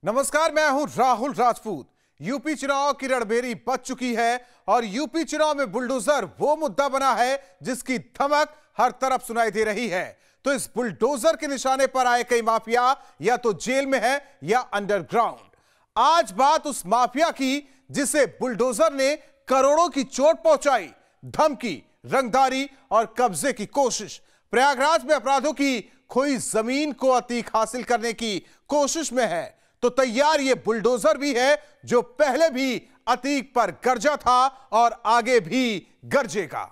नमस्कार, मैं हूं राहुल राजपूत। यूपी चुनाव की रणभेरी बज चुकी है और यूपी चुनाव में बुलडोजर वो मुद्दा बना है जिसकी धमक हर तरफ सुनाई दे रही है। तो इस बुलडोजर के निशाने पर आए कई माफिया या तो जेल में है या अंडरग्राउंड। आज बात उस माफिया की जिसे बुलडोजर ने करोड़ों की चोट पहुंचाई, धमकी, रंगदारी और कब्जे की कोशिश। प्रयागराज में अपराधों की खोई जमीन को अतीक हासिल करने की कोशिश में है, तो तैयार ये बुलडोजर भी है जो पहले भी अतीक पर गरजा था और आगे भी गरजेगा।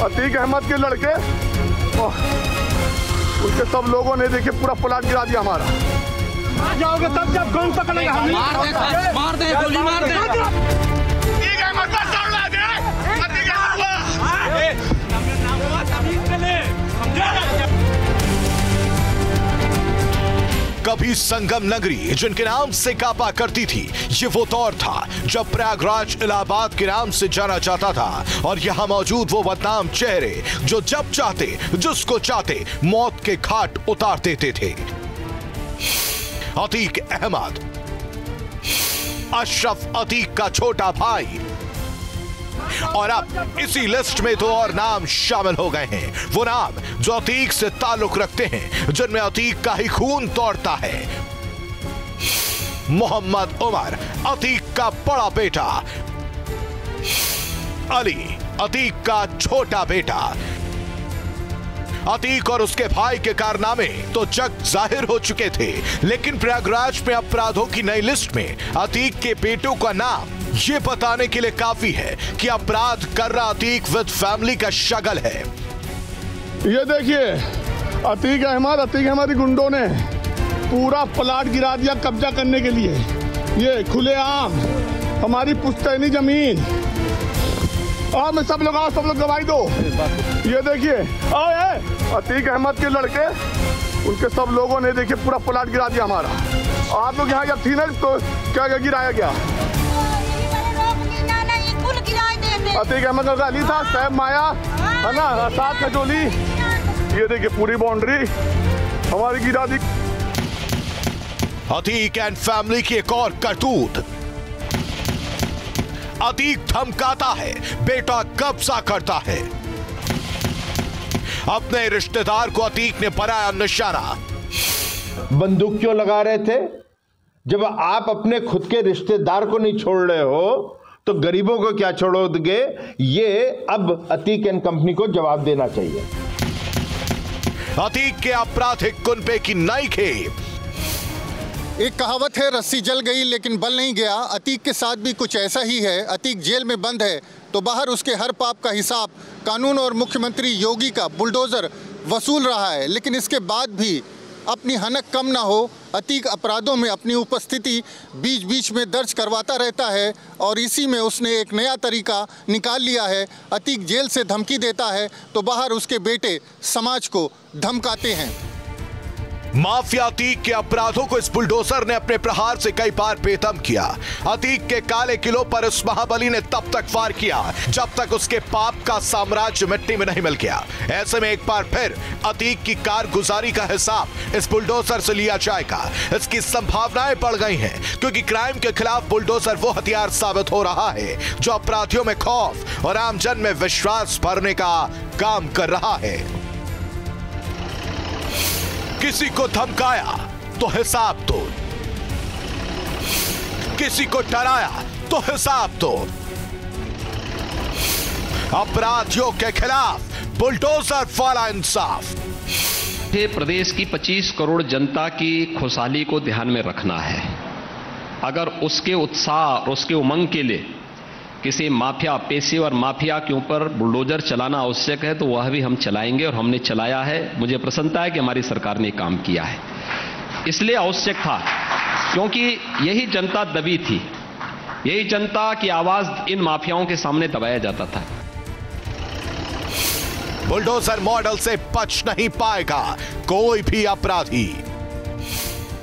अतीक अहमद के लड़के उनके सब लोगों ने देखिए पूरा प्लाट गिरा दिया हमारा। जाओगे तब जब कौन पकड़ेगा? हम मार दे गोली मार दे। अतीक अहमद का सर ला दे। अतीक अहमद कभी संगम नगरी जिनके नाम से कापा करती थी, ये वो दौर था जब प्रयागराज इलाहाबाद के नाम से जाना जाता था और यहाँ मौजूद वो बदनाम चेहरे जो जब चाहते जिसको चाहते मौत के घाट उतार देते थे। अतीक अहमद, अशरफ अतीक का छोटा भाई, और अब इसी लिस्ट में दो और नाम शामिल हो गए हैं। वो नाम जो अतीक से ताल्लुक रखते हैं, जिनमें अतीक का ही खून दौड़ता है। मोहम्मद उमर, अतीक का बड़ा बेटा, अली, अतीक का छोटा बेटा। अतीक और उसके भाई के कारनामे तो जग जाहिर हो चुके थे, लेकिन प्रयागराज में अपराधों की नई लिस्ट में अतीक के बेटों का नाम ये बताने के लिए काफी है कि अपराध कर रहा अतीक विद फैमिली का शगल है। ये देखिए, अतीक अहमद गुंडों ने पूरा प्लाट गिरा दिया कब्जा करने के लिए। ये खुलेआम हमारी पुश्तैनी जमीन। और मैं सब लोग गवाही दो। ये देखिए, अतीक अहमद के लड़के उनके सब लोगों ने देखिए पूरा प्लाट गिरा दिया हमारा। आप लोग यहाँ जब थी ना तो क्या गिराया गया? अतीक अहमद का अली था, सैफ माया है ना, साथ खजोली। ये देखिए पूरी बाउंड्री हमारी गिरा दी। अतीक एंड फैमिली की एक और करतूत। अतीक धमकाता है, बेटा कब्जा करता है। अपने रिश्तेदार को अतीक ने बनाया निशाना। बंदूक क्यों लगा रहे थे? जब आप अपने खुद के रिश्तेदार को नहीं छोड़ रहे हो तो गरीबों को क्या छोड़ोगे? ये अब अतीक एंड कंपनी को जवाब देना चाहिए। अतीक के आपराधिक कुनबे की नई खेप। एक कहावत है, रस्सी जल गई लेकिन बल नहीं गया। अतीक के साथ भी कुछ ऐसा ही है। अतीक जेल में बंद है तो बाहर उसके हर पाप का हिसाब कानून और मुख्यमंत्री योगी का बुलडोजर वसूल रहा है। लेकिन इसके बाद भी अपनी हनक कम ना हो, अतीक अपराधों में अपनी उपस्थिति बीच बीच में दर्ज करवाता रहता है और इसी में उसने एक नया तरीका निकाल लिया है। अतीक जेल से धमकी देता है तो बाहर उसके बेटे समाज को धमकाते हैं। माफिया अतीक के अपराधों को इस बुलडोजर ने अपने प्रहार से कई बार बेदम किया। अतीक के काले किलों पर इस महाबली ने तब तक वार किया जब तक उसके पाप का साम्राज्य मिट्टी में नहीं मिल गया। ऐसे में एक बार फिर अतीक की कारगुजारी का हिसाब इस बुलडोजर से लिया जाएगा। इसकी संभावनाएं बढ़ गई हैं क्योंकि क्राइम के खिलाफ बुलडोजर वो हथियार साबित हो रहा है जो अपराधियों में खौफ और आमजन में विश्वास भरने का काम कर रहा है। किसी को धमकाया तो हिसाब दो, किसी को डराया तो हिसाब दो। अपराधियों के खिलाफ बुलडोजर वाला इंसाफ। प्रदेश की 25 करोड़ जनता की खुशहाली को ध्यान में रखना है। अगर उसके उत्साह और उसके उमंग के लिए किसी माफिया, पेशेवर माफिया के ऊपर बुलडोजर चलाना आवश्यक है तो वह भी हम चलाएंगे और हमने चलाया है। मुझे प्रसन्नता है कि हमारी सरकार ने काम किया है। इसलिए आवश्यक था क्योंकि यही जनता दबी थी। यही जनता की आवाज इन माफियाओं के सामने दबाया जाता था। बुलडोजर मॉडल से बच नहीं पाएगा कोई भी अपराधी।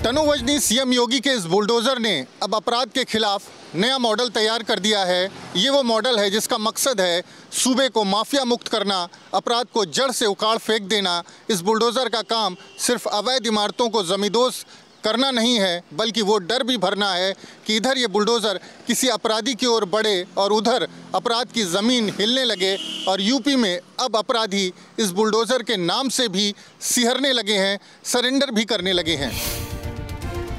तनुवजनी सीएम योगी के इस बुलडोजर ने अब अपराध के खिलाफ नया मॉडल तैयार कर दिया है। ये वो मॉडल है जिसका मकसद है सूबे को माफिया मुक्त करना, अपराध को जड़ से उखाड़ फेंक देना। इस बुलडोजर का काम सिर्फ अवैध इमारतों को जमींदोज करना नहीं है, बल्कि वो डर भी भरना है कि इधर ये बुलडोजर किसी अपराधी की ओर बढ़े और उधर अपराध की ज़मीन हिलने लगे। और यूपी में अब अपराधी इस बुलडोजर के नाम से भी सिहरने लगे हैं, सरेंडर भी करने लगे हैं।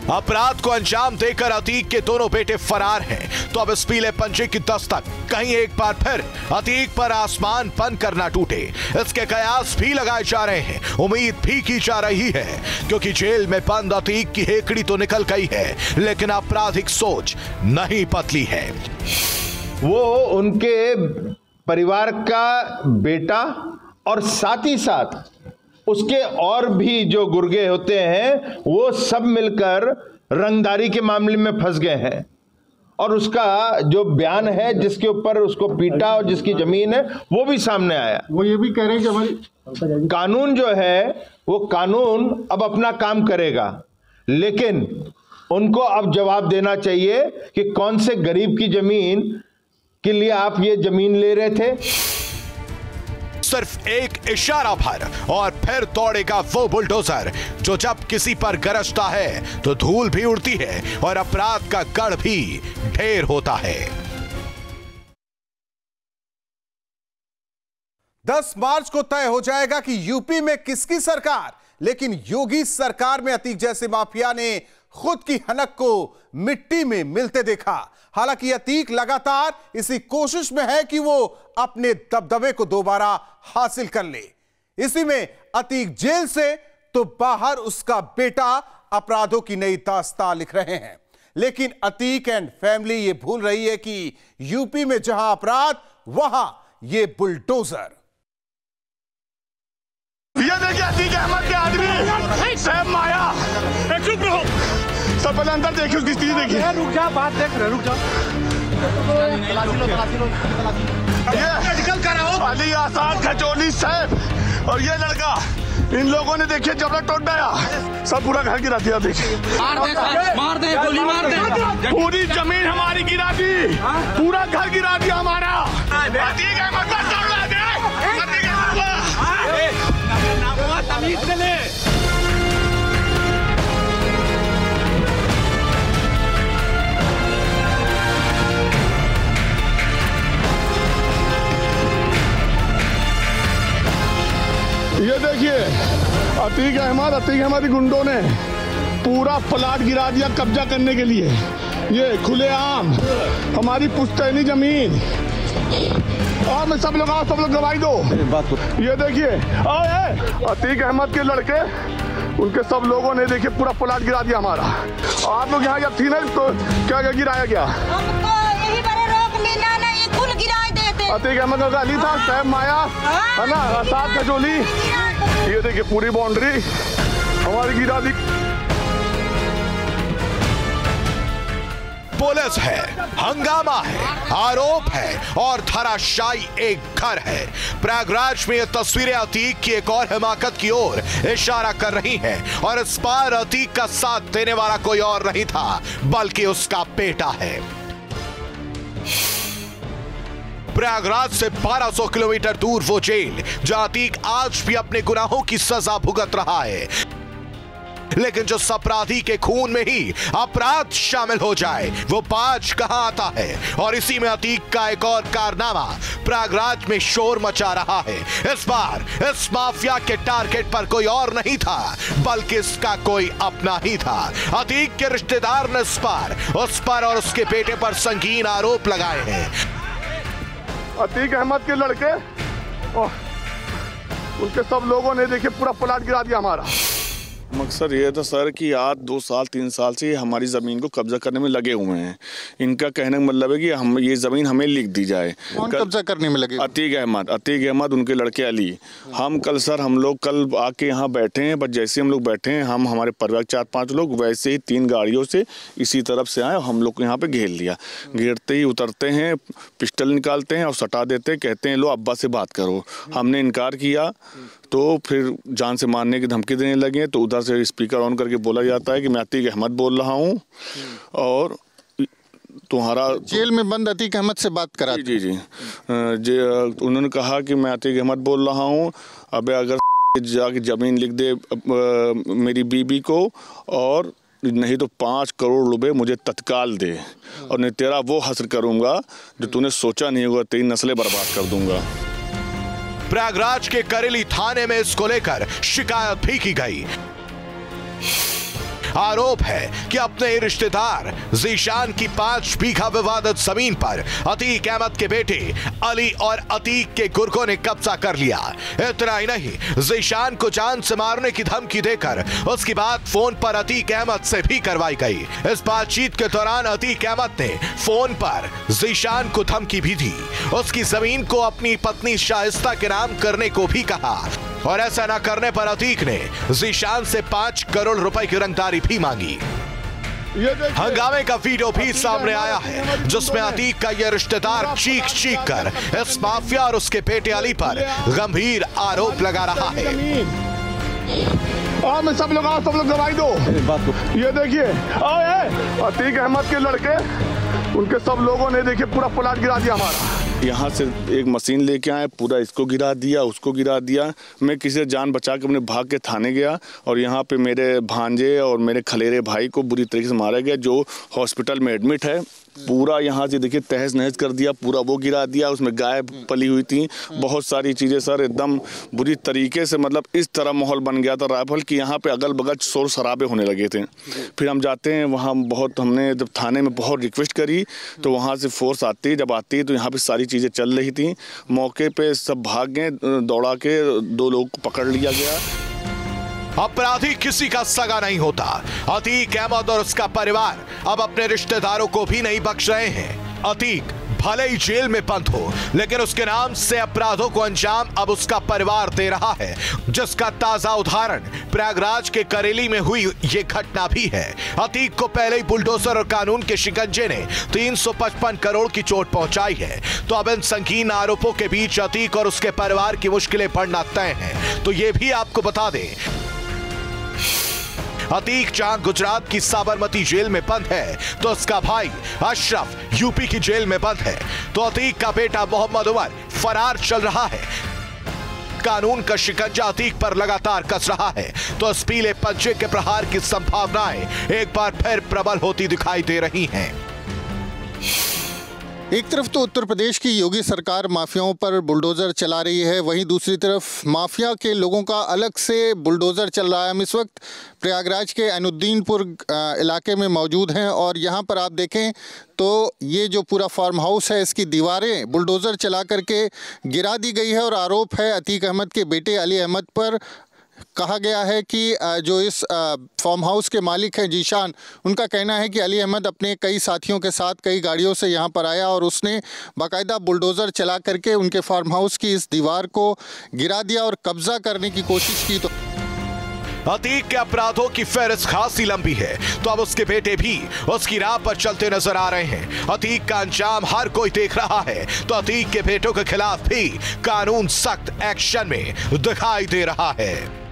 अपराध को अंजाम देकर अतीक के दोनों बेटे फरार हैं, तो अब इस पीले पंजे की दस्तक कहीं एक बार फिर अतीक पर आसमान बंद करना टूटे, इसके कयास भी लगाए जा रहे हैं। उम्मीद भी की जा रही है, क्योंकि जेल में बंद अतीक की हेकड़ी तो निकल गई है, लेकिन आपराधिक सोच नहीं बदली है। वो उनके परिवार का बेटा और साथ ही साथ उसके और भी जो गुर्गे होते हैं वो सब मिलकर रंगदारी के मामले में फंस गए हैं। और उसका जो बयान है जिसके ऊपर उसको पीटा और जिसकी जमीन है वो भी सामने आया। वो ये भी कह रहे हैं कि हमारी कानून जो है वो कानून अब अपना काम करेगा, लेकिन उनको अब जवाब देना चाहिए कि कौन से गरीब की जमीन के लिए आप ये जमीन ले रहे थे। सिर्फ एक इशारा भर और फिर दौड़ेगा वो बुलडोजर जो जब किसी पर गरजता है तो धूल भी उड़ती है और अपराध का गढ़ भी ढेर होता है। 10 मार्च को तय हो जाएगा कि यूपी में किसकी सरकार, लेकिन योगी सरकार में अतीक जैसे माफिया ने खुद की हनक को मिट्टी में मिलते देखा। हालांकि अतीक लगातार इसी कोशिश में है कि वो अपने दबदबे को दोबारा हासिल कर ले। इसी में अतीक जेल से तो बाहर उसका बेटा अपराधों की नई दास्तान लिख रहे हैं। लेकिन अतीक एंड फैमिली ये भूल रही है कि यूपी में जहां अपराध वहां ये बुलडोजर। ये देखिए अतीक अहमद के आदमी सैफ माया, चुप रहो सब, पहले अंदर देखिए उसकी स्थिति देखिए। रुक जा, बात देख रहे, रुक जा। मेडिकल कराओ। अली आसाद, खजोली, सैफ और ये लड़का, इन लोगों ने देखिए जबड़ा तोड़ दिया, सब पूरा घर गिरा दिया। देखिए मार दे, गोली मार दे। पूरी जमीन हमारी गिरा दी, पूरा घर गिरा दिया हमारा। अतीक अहमद को छोड़ दे, अतीक अहमद तमीज से ले। ये देखिए अतीक अहमद गुंडों ने पूरा प्लाट गिरा दिया कब्जा करने के लिए। ये खुलेआम हमारी पुश्तैनी जमीन। और मैं सब लोग गवाही दो। ये देखिए अतीक अहमद के लड़के, उनके सब लोगों ने देखिए पूरा प्लाट गिरा दिया हमारा। आप लोग यहाँ जब थी ना तो क्या क्या गिराया गया? यही बड़े रोक लेना ना, ये कुल गिराए देते। अतीक अहमद का अली था, सैफ माया है ना, आसाद खजोली। ये देखिए पूरी बाउंड्री हमारी गिरा दी। पुलिस है, हंगामा है, आरोप है और धराशायी एक घर है। प्रयागराज में ये तस्वीरें अतीक की एक और हिमाकत की ओर इशारा कर रही हैं और इस बार अतीक का साथ देने वाला कोई और नहीं था बल्कि उसका बेटा है। प्रयागराज से 1200 किलोमीटर दूर वो जेल जहां अतीक आज भी अपने गुनाहों की सजा भुगत रहा है, लेकिन जो अपराधी के खून में ही अपराध शामिल हो जाए वो बाज कहां आता है। और इसी में अतीक का एक और कारनामा प्रयागराज में शोर मचा रहा है। इस बार इस माफिया के टारगेट पर कोई और नहीं था बल्कि इसका कोई अपना ही था। अतीक के रिश्तेदार ने इस बार उस पर और उसके बेटे पर संगीन आरोप लगाए हैं। अतीक अहमद के लड़के और उनके सब लोगों ने देखिए पूरा प्लाट गिरा दिया हमारा। मकसद ये था सर कि आज 2 साल 3 साल से हमारी ज़मीन को कब्जा करने में लगे हुए हैं। इनका कहने का मतलब है कि हम ये ज़मीन हमें लिख दी जाए। कौन कब्जा करने में लगे? अतीक अहमद उनके लड़के अली। हम लोग कल आके यहाँ बैठे हैं, बस जैसे हम लोग बैठे हैं, हम हमारे परिवार 4-5 लोग वैसे ही 3 गाड़ियों से इसी तरफ से आए, हम लोग को यहाँ पे घेर लिया। घेरते ही उतरते हैं, पिस्टल निकालते हैं और सटा देते हैं, कहते हैं लो अब्बा से बात करो। हमने इनकार किया तो फिर जान से मारने की धमकी देने लगे। तो उधर से स्पीकर ऑन करके बोला जाता है कि मैं अतीक अहमद बोल रहा हूँ और तुम्हारा जेल में बंद अतीक अहमद से बात करा। जी उन्होंने कहा कि मैं अतीक अहमद बोल रहा हूँ, अबे अगर जाके ज़मीन लिख दे मेरी बीबी को और नहीं तो 5 करोड़ रुपए मुझे तत्काल दे, और नहीं तेरा वो हश्र करूँगा जो तूने सोचा नहीं होगा, तेरी नस्लें बर्बाद कर दूंगा। प्रयागराज के करेली थाने में इसको लेकर शिकायत भी की गई। आरोप है कि अपने रिश्तेदार जीशान की 5 बीघा विवादित जमीन पर अतीक अहमद के बेटे अली और अतीक के गुर्गों ने कब्जा कर लिया। इतना ही नहीं, जीशान को जान से मारने की धमकी देकर उसकी बात फोन पर अतीक अहमद से भी करवाई गई। इस बातचीत के दौरान अतीक अहमद ने फोन पर जीशान को धमकी भी दी, उसकी जमीन को अपनी पत्नी शाइस्ता के नाम करने को भी कहा, और ऐसा न करने पर अतीक ने जीशान से 5 करोड़ रुपए की रंगदारी भी मांगी। हंगामे का वीडियो भी सामने आया है जिसमें अतीक का यह रिश्तेदार चीख कर इस माफिया और उसके बेटे अली पर गंभीर आरोप लगा रहा है। मैं सब लोग गवाही दो। ये देखिए अतीक अहमद के लड़के, उनके सब लोगों ने देखिए पूरा प्लाट गिरा दिया हमारा। यहाँ से एक मशीन लेके आए, पूरा इसको गिरा दिया, उसको गिरा दिया। मैं किसी जान बचा के अपने भाग के थाने गया और यहाँ पे मेरे भांजे और मेरे खलेरे भाई को बुरी तरीके से मारा गया, जो हॉस्पिटल में एडमिट है। पूरा यहाँ से देखिए तहस नहस कर दिया, पूरा वो गिरा दिया, उसमें गाय पली हुई थी, बहुत सारी चीज़ें सर एकदम बुरी तरीके से, मतलब इस तरह माहौल बन गया था राइफल कि यहाँ पे अगल बगल शोर शराबे होने लगे थे। फिर हम जाते हैं वहाँ, हमने जब थाने में बहुत रिक्वेस्ट करी तो वहाँ से फोर्स आती है, जब आती है तो यहाँ पे सारी चीज़ें चल रही थी। मौके पे सब भाग गए, दौड़ा के 2 लोग को पकड़ लिया गया। अपराधी किसी का सगा नहीं होता। अतीक अहमद और उसका परिवार अब अपने रिश्तेदारों को भी नहीं बख्श रहे हैं। अतीक भले ही जेल में बंद हो, लेकिन उसके नाम से अपराधों को अंजाम अब उसका परिवार दे रहा है, जिसका ताजा उदाहरण प्रयागराज के करेली में हुई ये घटना भी है। अतीक को पहले ही बुलडोजर और कानून के शिकंजे ने 355 करोड़ की चोट पहुंचाई है। तो अब इन संगीन आरोपों के बीच अतीक और उसके परिवार की मुश्किलें बढ़ना तय हैं। तो ये भी आपको बता दें, अतीक जहां गुजरात की साबरमती जेल में बंद है तो उसका भाई अशरफ यूपी की जेल में बंद है। तो अतीक का बेटा मोहम्मद उमर फरार चल रहा है। कानून का शिकंजा अतीक पर लगातार कस रहा है। तो इस पीले पंजे के प्रहार की संभावनाएं एक बार फिर प्रबल होती दिखाई दे रही हैं। एक तरफ तो उत्तर प्रदेश की योगी सरकार माफियाओं पर बुलडोज़र चला रही है, वहीं दूसरी तरफ माफिया के लोगों का अलग से बुलडोज़र चल रहा है। हम इस वक्त प्रयागराज के अनुद्दीनपुर इलाके में मौजूद हैं और यहाँ पर आप देखें तो ये जो पूरा फार्म हाउस है, इसकी दीवारें बुलडोज़र चला करके गिरा दी गई है और आरोप है अतीक अहमद के बेटे अली अहमद पर। कहा गया है कि जो इस फार्म हाउस के मालिक हैं जीशान, उनका कहना है कि अली अहमद अपने कई साथियों के साथ कई गाड़ियों से यहाँ पर आया और उसने बाकायदा बुलडोज़र चला करके उनके फार्म हाउस की इस दीवार को गिरा दिया और कब्जा करने की कोशिश की। तो अतीक के अपराधों की फहरिस्त खासी लंबी है, तो अब उसके बेटे भी उसकी राह पर चलते नजर आ रहे हैं। अतीक का अंजाम हर कोई देख रहा है, तो अतीक के बेटों के खिलाफ भी कानून सख्त एक्शन में दिखाई दे रहा है।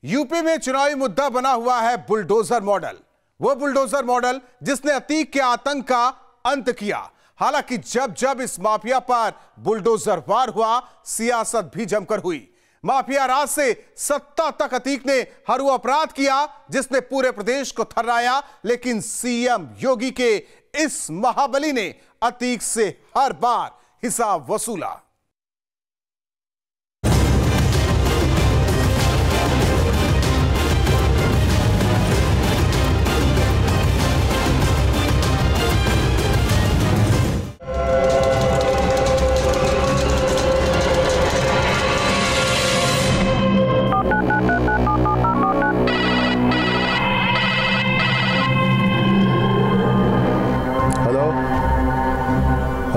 यूपी में चुनावी मुद्दा बना हुआ है बुलडोजर मॉडल। वो बुलडोजर मॉडल जिसने अतीक के आतंक का अंत किया। हालांकि जब जब इस माफिया पर बुलडोजर वार हुआ, सियासत भी जमकर हुई। माफिया राज से सत्ता तक अतीक ने हर वो अपराध किया जिसने पूरे प्रदेश को थर्राया, लेकिन सीएम योगी के इस महाबली ने अतीक से हर बार हिसाब वसूला।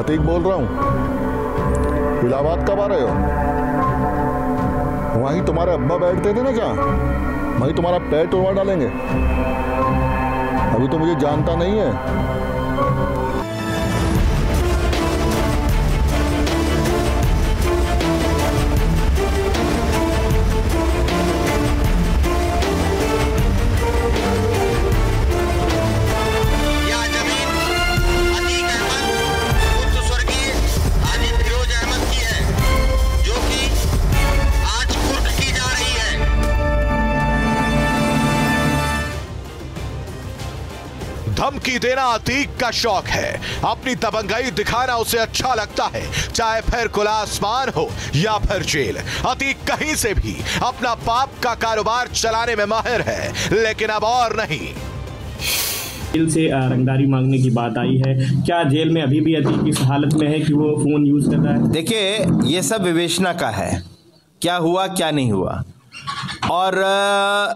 अतीक बोल रहा हूँ। इलाहाबाद कब आ रहे हो? वहीं तुम्हारे अब्बा बैठते थे ना, जहाँ वहीं तुम्हारा पैर तोड़वा डालेंगे। अभी तो मुझे जानता नहीं है। धमकी देना अतीक का शौक है। अपनी दबंगई दिखाना उसे अच्छा लगता है, चाहे फिर खुला आसमान हो या फिर जेल। अतीक कहीं से भी अपना पाप का कारोबार चलाने में माहिर है, लेकिन अब और नहीं। जेल से रंगदारी मांगने की बात आई है। क्या जेल में अभी भी अतीक इस हालत में है कि वो फोन यूज कर रहा है? देखिए, ये सब विवेचना का है, क्या हुआ क्या नहीं हुआ, और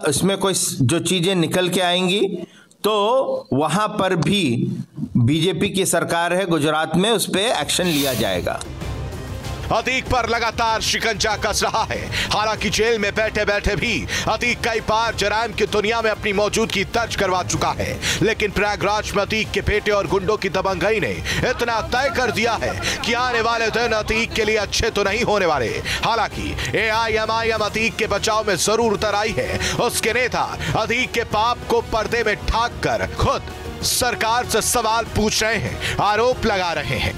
इसमें कोई जो चीजें निकल के आएंगी तो वहां पर भी बीजेपी की सरकार है गुजरात में, उस पे एक्शन लिया जाएगा। अतीक पर लगातार शिकंजा कस रहा है। हालांकि जेल में बैठे बैठे भी अतीक कई बार जराइम की दुनिया में अपनी मौजूदगी दर्ज करवा चुका है, लेकिन प्रयागराज में अतीक के बेटे और गुंडों की दबंगई ने इतना तय कर दिया है कि आने वाले दिन अतीक के लिए अच्छे तो नहीं होने वाले। हालांकि AIMIM अतीक के बचाव में जरूर उतर आई है। उसके नेता अतीक के पाप को पर्दे में ढाक कर खुद सरकार से सवाल पूछ रहे हैं, आरोप लगा रहे हैं।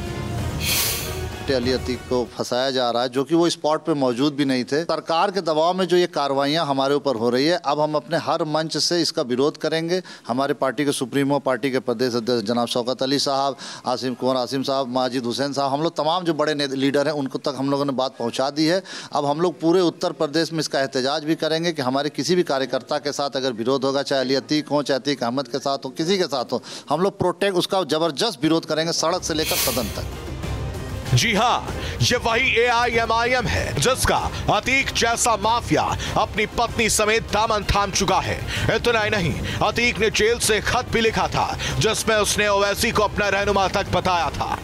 अली अतीक को फंसाया जा रहा है, जो कि वो स्पॉट पे मौजूद भी नहीं थे। सरकार के दबाव में जो ये कार्रवाइयां हमारे ऊपर हो रही है, अब हम अपने हर मंच से इसका विरोध करेंगे। हमारे पार्टी के सुप्रीमो, पार्टी के प्रदेश अध्यक्ष जनाब शौकत अली साहब, कुंवर आसिम साहब, माजिद हुसैन साहब, हम लोग तमाम जो बड़े लीडर हैं उनको तक हम लोगों ने बात पहुँचा दी है। अब हम लोग पूरे उत्तर प्रदेश में इसका एहतजाज भी करेंगे कि हमारे किसी भी कार्यकर्ता के साथ अगर विरोध होगा, चाहे अली अतीक हो, चाहे अतीक अहमद के साथ हो, किसी के साथ हो, हम लोग प्रोटेक्ट उसका जबरदस्त विरोध करेंगे, सड़क से लेकर सदन तक। जी हां, ये वही AIMIM है जिसका अतीक जैसा माफिया अपनी पत्नी समेत दामन थाम चुका है। इतना ही नहीं, अतीक ने जेल से खत भी लिखा था जिसमें उसने ओवैसी को अपना रहनुमा तक बताया था।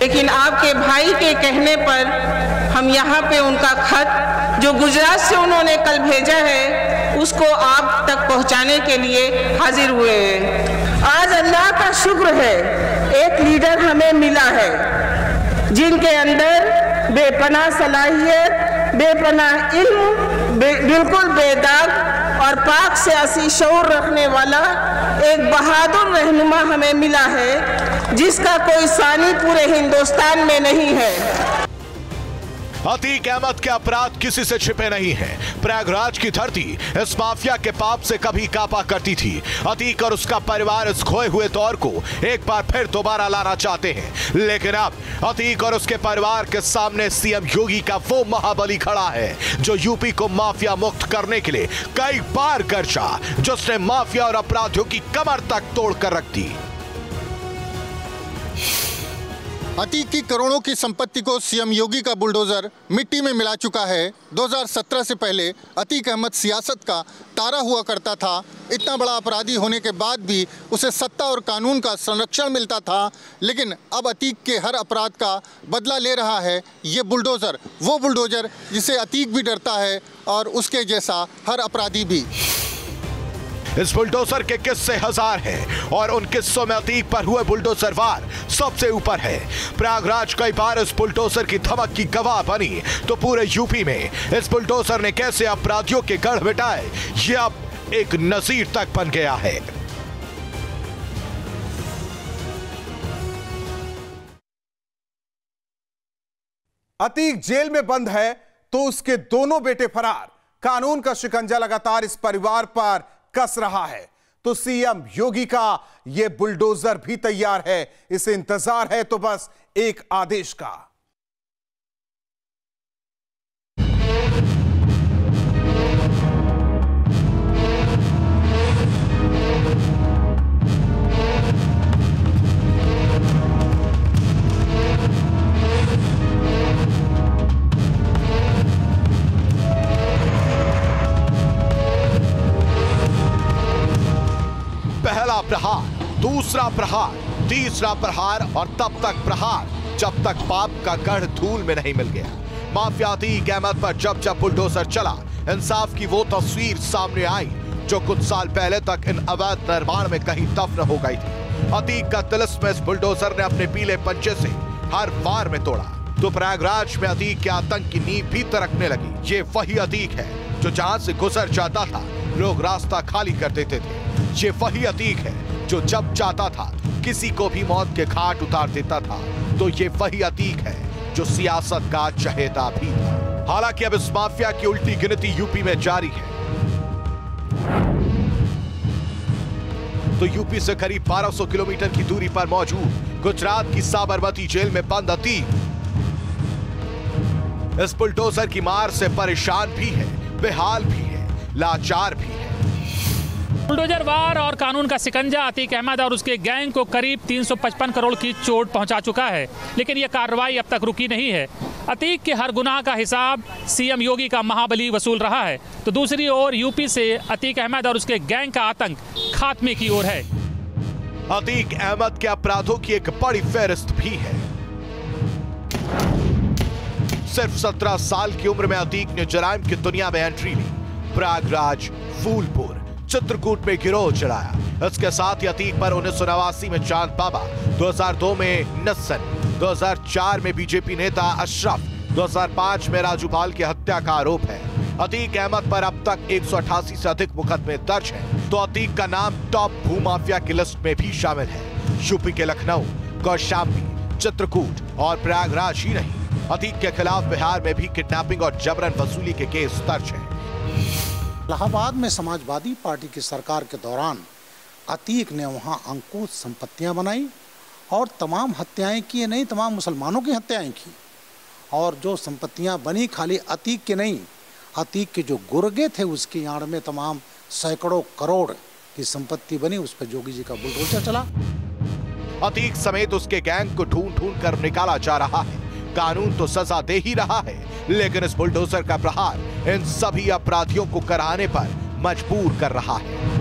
लेकिन आपके भाई के कहने पर हम यहाँ पे उनका खत जो गुजरात से उन्होंने कल भेजा है उसको आप तक पहुँचाने के लिए हाजिर हुए हैं। आज अल्लाह का शुक्र है, एक लीडर हमें मिला है जिनके अंदर बेपनाह सलाहियत, बेपनाह इल्म, बिल्कुल बेदाग और पाक से असी शऊर रखने वाला एक बहादुर रहनुमा हमें मिला है, जिसका कोई सानी पूरे हिंदुस्तान में नहीं है। अतीक अहमद के अपराध किसी से छिपे नहीं हैं। प्रयागराज की धरती इस माफिया के पाप से कभी कांपा करती थी। अतीक और उसका परिवार इस खोए हुए दौर को एक बार फिर दोबारा लाना चाहते हैं, लेकिन अब अतीक और उसके परिवार के सामने सीएम योगी का वो महाबली खड़ा है जो यूपी को माफिया मुक्त करने के लिए कई बार गरजा, जिसने माफिया और अपराधियों की कमर तक तोड़ कर रख दी। अतीक की करोड़ों की संपत्ति को सीएम योगी का बुलडोजर मिट्टी में मिला चुका है। 2017 से पहले अतीक अहमद सियासत का तारा हुआ करता था। इतना बड़ा अपराधी होने के बाद भी उसे सत्ता और कानून का संरक्षण मिलता था, लेकिन अब अतीक के हर अपराध का बदला ले रहा है ये बुलडोजर, वो बुलडोजर जिसे अतीक भी डरता है और उसके जैसा हर अपराधी भी। इस बुलडोजर के किस्से हजार हैं और उन किस्सों में अतीक पर हुए बुलडोजर वार सबसे ऊपर है। प्रयागराज कई बार इस बुलडोजर की धमक की गवाह बनी, तो पूरे यूपी में इस बुलडोजर ने कैसे अपराधियों के गढ़ मिटाए, ये अब एक नजीर तक बन गया है। अतीक जेल में बंद है तो उसके दोनों बेटे फरार। कानून का शिकंजा लगातार इस परिवार पर कस रहा है, तो सीएम योगी का यह बुलडोजर भी तैयार है। इसे इंतजार है तो बस एक आदेश का। पहला प्रहार, दूसरा प्रहार, तीसरा प्रहार और तब तक प्रहार जब तक पाप का गढ़ धूल में नहीं मिल गया। माफिया अतीक अहमद पर जब जब बुलडोजर चला, इंसाफ की वो तस्वीर सामने आई जो कुछ साल पहले तक इन अवैध निर्माण में कहीं दफन हो गई थी। अतीक का तिलिस्म इस बुलडोजर ने अपने पीले पंचे से हर वार में तोड़ा तो प्रयागराज में अतीक के आतंक की नींव भी तरकने लगी। ये वही अतीक है जो जहां से गुजर जाता था लोग रास्ता खाली कर देते थे। ये वही अतीक है जो जब चाहता था किसी को भी मौत के घाट उतार देता था। तो ये वही अतीक है जो सियासत का चहेता भी था। हालांकि अब इस माफिया की उल्टी गिनती यूपी में जारी है। तो यूपी से करीब 1200 किलोमीटर की दूरी पर मौजूद गुजरात की साबरमती जेल में बंद अतीक इस बुलडोजर की मार से परेशान भी है, बेहाल भी है, लाचार भी है। बुलडोजर वार और कानून का शिकंजा अतीक अहमद और उसके गैंग को करीब 355 करोड़ की चोट पहुंचा चुका है, लेकिन यह कार्रवाई अब तक रुकी नहीं है। अतीक के हर गुनाह का हिसाब सीएम योगी का महाबली वसूल रहा है, तो दूसरी ओर यूपी से अतीक अहमद और उसके गैंग का आतंक खात्मे की ओर है। अतीक अहमद के अपराधों की एक बड़ी फेहरिस्त भी है। सिर्फ 17 साल की उम्र में अतीक ने जराइम की दुनिया में एंट्री ली। प्रयागराज, फूलपुर, चित्रकूट में गिरोह चलाया। इसके साथ ही अतीक पर 1989 में चांद बाबा, 2002 में नस्सन, 2004 में बीजेपी नेता अशरफ, 2005 में राजू पाल की हत्या का आरोप है। अतीक अहमद पर अब तक 188 से अधिक मुकदमे दर्ज हैं। तो अतीक का नाम टॉप भूमाफिया की लिस्ट में भी शामिल है। यूपी के लखनऊ, कौशाम्बी, चित्रकूट और प्रयागराज ही नहीं, अतीक के खिलाफ बिहार में भी किडनैपिंग और जबरन वसूली के केस दर्ज हैं। इलाहाबाद में समाजवादी पार्टी की सरकार के दौरान अतीक ने वहां अंकुश संपत्तियां बनाई और तमाम हत्याएं की, नहीं तमाम मुसलमानों की हत्याएं की। और जो संपत्तियां बनी खाली अतीक के नहीं, अतीक के जो गुर्गे थे उसकी आड़ में तमाम सैकड़ों करोड़ की संपत्ति बनी। उस पर जोगी जी का बुलडोजर चला। अतीक समेत उसके गैंग को ढूंढ ढूंढ कर निकाला जा रहा है। कानून तो सजा दे ही रहा है, लेकिन इस बुलडोजर का प्रहार इन सभी अपराधियों को कराने पर मजबूर कर रहा है।